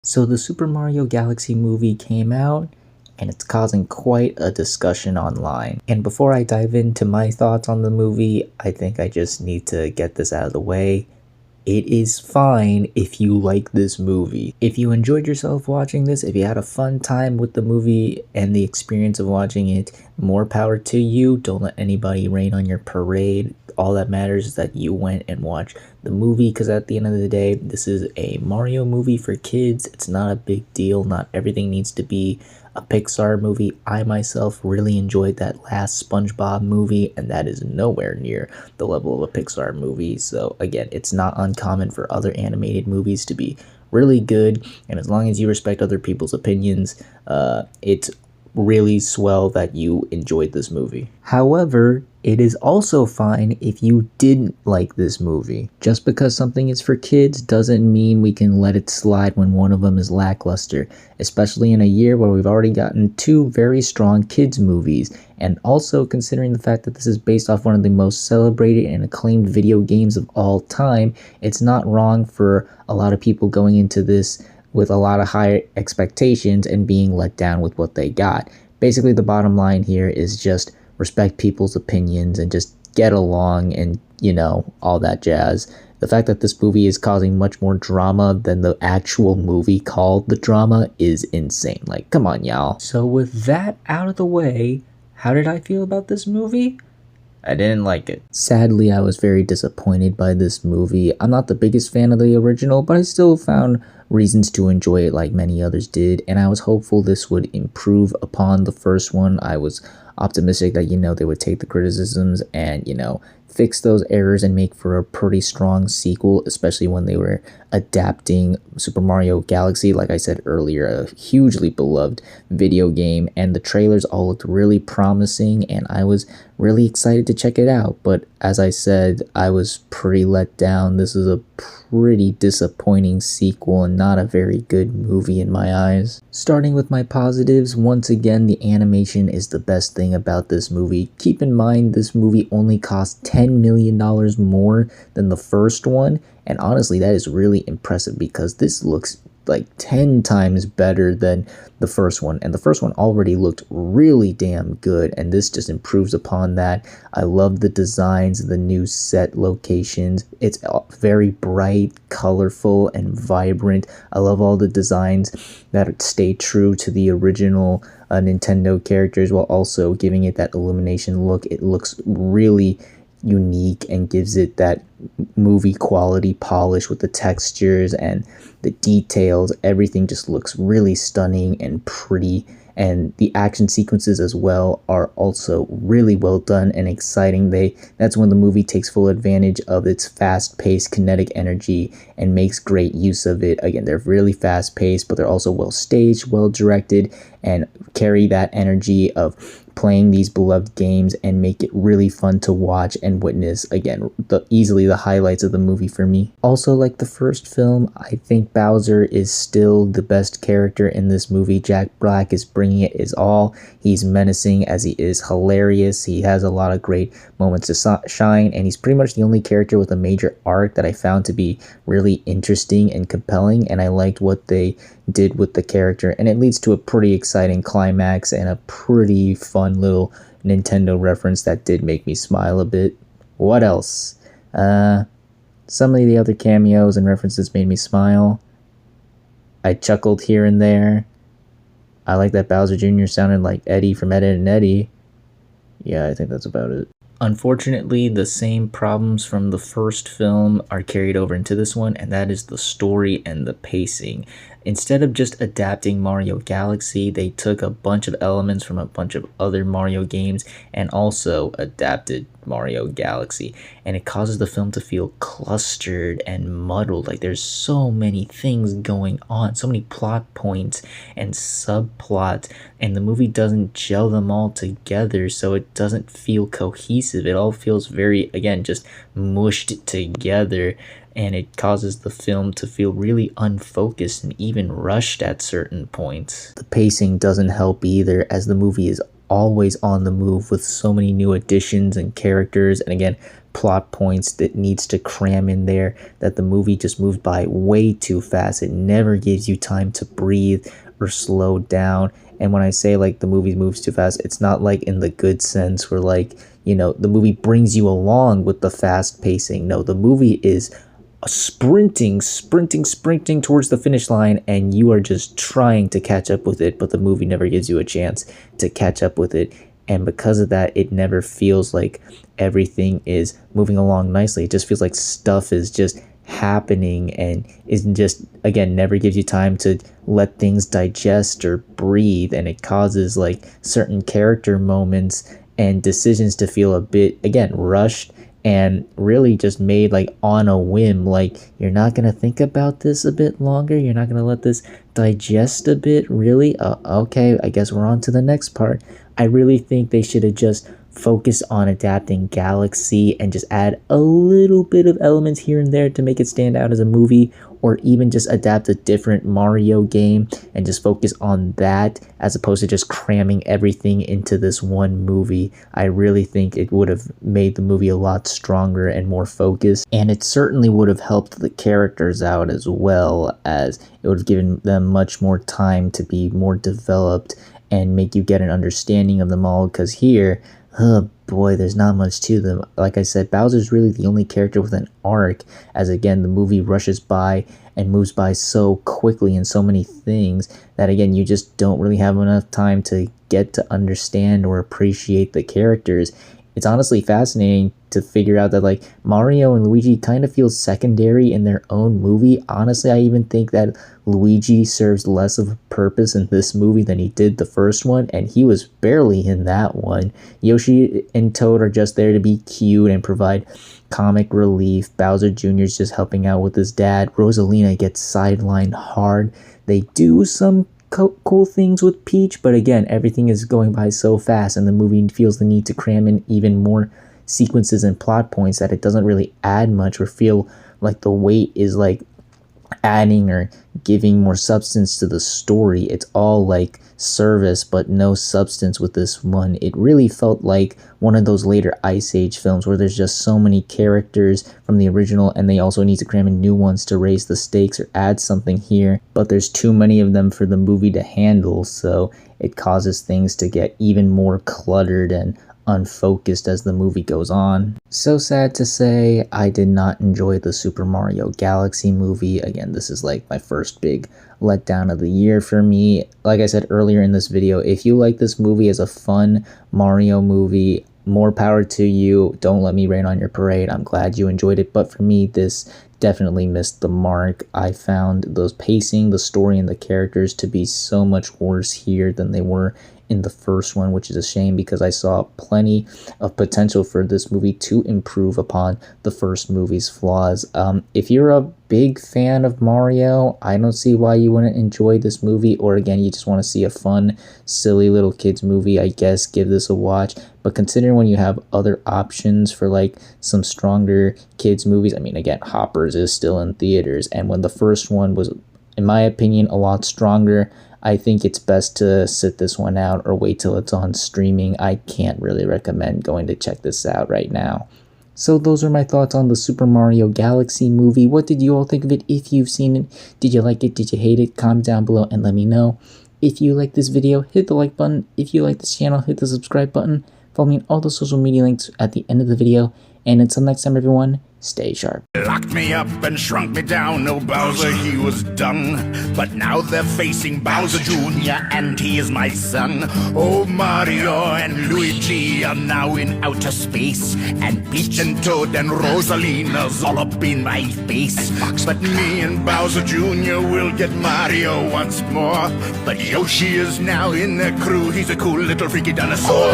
So the Super Mario Galaxy movie came out and it's causing quite a discussion online. And before I dive into my thoughts on the movie, I think I just need to get this out of the way. It is fine if you like this movie. If you enjoyed yourself watching this, if you had a fun time with the movie and the experience of watching it, more power to you. Don't let anybody rain on your parade. All that matters is that you went and watched the movie, because at the end of the day, this is a Mario movie for kids. It's not a big deal. Not everything needs to be a Pixar movie. I myself really enjoyed that last SpongeBob movie, and that is nowhere near the level of a Pixar movie. So again, it's not uncommon for other animated movies to be really good, and as long as you respect other people's opinions, it's really swell that you enjoyed this movie. However, it is also fine if you didn't like this movie. Just because something is for kids doesn't mean we can let it slide when one of them is lackluster, especially in a year where we've already gotten two very strong kids movies. And also considering the fact that this is based off one of the most celebrated and acclaimed video games of all time, it's not wrong for a lot of people going into this with a lot of high expectations and being let down with what they got. Basically, the bottom line here is just respect people's opinions and just get along and, all that jazz. The fact that this movie is causing much more drama than the actual movie called The Drama is insane. Like, come on, y'all. So with that out of the way, how did I feel about this movie? I didn't like it. Sadly, I was very disappointed by this movie. I'm not the biggest fan of the original, but I still found reasons to enjoy it like many others did, and I was hopeful this would improve upon the first one. I was optimistic that, they would take the criticisms and, fix those errors and make for a pretty strong sequel, especially when they were adapting Super Mario Galaxy, like I said earlier, a hugely beloved video game, and the trailers all looked really promising, and I was really excited to check it out. But as I said, I was pretty let down. This is a pretty disappointing sequel and not a very good movie in my eyes. Starting with my positives, once again, the animation is the best thing about this movie. Keep in mind, this movie only cost $10 million more than the first one, and honestly, that is really impressive because this looks like 10 times better than the first one, and the first one already looked really damn good, and this just improves upon that. I love the designs, the new set locations. It's very bright, colorful, and vibrant. I love all the designs that stay true to the original Nintendo characters while also giving it that illumination look. It looks really unique and gives it that movie quality polish with the textures and the details. Everything just looks really stunning and pretty, and the action sequences as well are also really well done and exciting. That's when the movie takes full advantage of its fast-paced kinetic energy and makes great use of it. Again, they're really fast-paced, but they're also well staged, well directed, and carry that energy of playing these beloved games and make it really fun to watch and witness. Again, easily the highlights of the movie for me. Also, like the first film, I think Bowser is still the best character in this movie. Jack Black is bringing it his all. He's menacing as he is hilarious. He has a lot of great moments to shine, and he's pretty much the only character with a major arc that I found to be really interesting and compelling, and I liked what they did with the character, and it leads to a pretty exciting climax and a pretty fun little Nintendo reference that did make me smile a bit. What else? Some of the other cameos and references made me smile. I chuckled here and there. I like that Bowser Jr. sounded like Eddie from Ed, Edd n Eddy. Yeah, I think that's about it. Unfortunately, the same problems from the first film are carried over into this one, and that is the story and the pacing. Instead of just adapting Mario Galaxy, they took a bunch of elements from a bunch of other Mario games and also adapted Mario Galaxy, and it causes the film to feel clustered and muddled. Like there's so many things going on, so many plot points and subplots, and the movie doesn't gel them all together, so it doesn't feel cohesive. It all feels very, again, just mushed together, and it causes the film to feel really unfocused and even rushed at certain points. The pacing doesn't help either, as the movie is always on the move with so many new additions and characters, and again, plot points that needs to cram in there that the movie just moves by way too fast. It never gives you time to breathe or slow down. And when I say like the movie moves too fast, it's not like in the good sense where like, you know, the movie brings you along with the fast pacing. No, the movie is sprinting towards the finish line, and you are just trying to catch up with it, but the movie never gives you a chance to catch up with it. And because of that, it never feels like everything is moving along nicely. It just feels like stuff is just happening and isn't just, again, never gives you time to let things digest or breathe, and it causes like certain character moments and decisions to feel a bit, again, rushed and really just made like on a whim. Like, you're not gonna think about this a bit longer, you're not gonna let this digest a bit, really? Okay, I guess we're on to the next part. I really think they should have just focused on adapting Galaxy and just add a little bit of elements here and there to make it stand out as a movie, or even just adapt a different Mario game and just focus on that as opposed to just cramming everything into this one movie. I really think it would have made the movie a lot stronger and more focused, and it certainly would have helped the characters out as well, as it would have given them much more time to be more developed and make you get an understanding of them all, because here, oh boy, there's not much to them. Like I said, Bowser's really the only character with an arc, as again, the movie rushes by and moves by so quickly in so many things that again, you just don't really have enough time to get to understand or appreciate the characters. It's honestly fascinating to figure out that like Mario and Luigi kind of feel secondary in their own movie. Honestly, I even think that Luigi serves less of a purpose in this movie than he did the first one, and he was barely in that one. Yoshi and Toad are just there to be cute and provide comic relief. Bowser Jr. is just helping out with his dad. Rosalina gets sidelined hard. They do some cool things with Peach, but again, everything is going by so fast, and the movie feels the need to cram in even more sequences and plot points that it doesn't really add much or feel like the weight is like adding or giving more substance to the story. It's all like service but no substance with this one. It really felt like one of those later Ice Age films where there's just so many characters from the original and they also need to cram in new ones to raise the stakes or add something here, but there's too many of them for the movie to handle, so it causes things to get even more cluttered and unfocused as the movie goes on. So sad to say, I did not enjoy the Super Mario Galaxy movie. Again, this is like my first big letdown of the year for me. Like I said earlier in this video, if you like this movie as a fun Mario movie, more power to you. Don't let me rain on your parade. I'm glad you enjoyed it, but for me, this definitely missed the mark. I found those pacing, the story, and the characters to be so much worse here than they were in the first one, which is a shame because I saw plenty of potential for this movie to improve upon the first movie's flaws. If you're a big fan of Mario, I don't see why you wouldn't enjoy this movie, or again, you just want to see a fun, silly little kids movie, I guess give this a watch. But considering when you have other options for like some stronger kids movies, I mean, again, Hoppers is still in theaters, and when the first one was, in my opinion, a lot stronger, I think it's best to sit this one out or wait till it's on streaming. I can't really recommend going to check this out right now. So those are my thoughts on the Super Mario Galaxy movie. What did you all think of it if you've seen it? Did you like it? Did you hate it? Comment down below and let me know. If you like this video, hit the like button. If you like this channel, hit the subscribe button. Follow me on all the social media links at the end of the video. And until next time, everyone, stay sharp. Locked me up and shrunk me down, no Bowser, he was done. But now they're facing Bowser Jr. and he is my son. Oh, Mario and Luigi are now in outer space, and Peach and Toad and Rosalina's all up in my face. But me and Bowser Jr. will get Mario once more. But Yoshi is now in their crew, he's a cool little freaky dinosaur.